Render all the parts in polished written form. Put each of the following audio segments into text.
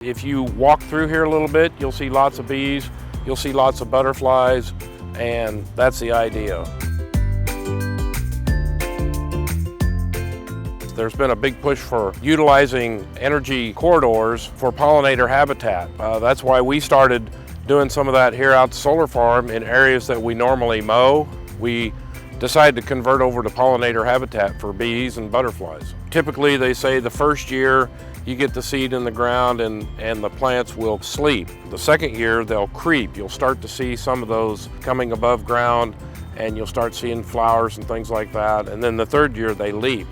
If you walk through here a little bit, you'll see lots of bees, you'll see lots of butterflies, and that's the idea. There's been a big push for utilizing energy corridors for pollinator habitat. That's why we started doing some of that here out at the solar farm in areas that we normally mow. We decided to convert over to pollinator habitat for bees and butterflies. Typically, they say the first year you get the seed in the ground and the plants will sleep. The second year they'll creep. You'll start to see some of those coming above ground and you'll start seeing flowers and things like that. And then the third year they leap.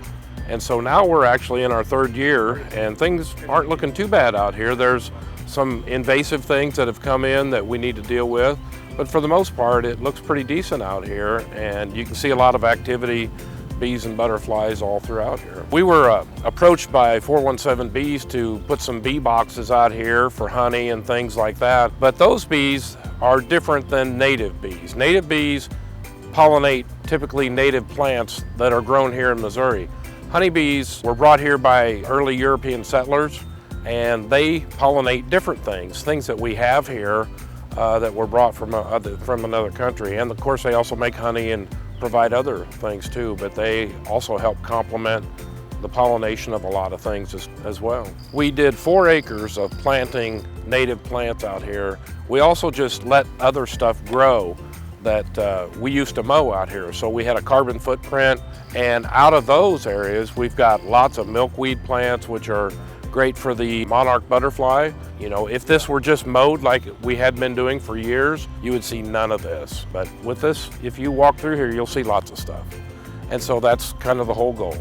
And so now we're actually in our third year and things aren't looking too bad out here. There's some invasive things that have come in that we need to deal with. But for the most part, it looks pretty decent out here and you can see a lot of activity, bees and butterflies all throughout here. We were approached by 417 Bees to put some bee boxes out here for honey and things like that. But those bees are different than native bees. Native bees pollinate typically native plants that are grown here in Missouri. Honeybees were brought here by early European settlers and they pollinate different things that we have here that were brought from another country. And of course they also make honey and provide other things too, but they also help complement the pollination of a lot of things as well. We did 4 acres of planting native plants out here. We also just let other stuff grow that we used to mow out here. So we had a carbon footprint, and out of those areas we've got lots of milkweed plants, which are great for the monarch butterfly. You know, if this were just mowed like we had been doing for years, you would see none of this. But with this, if you walk through here, you'll see lots of stuff. And so that's kind of the whole goal.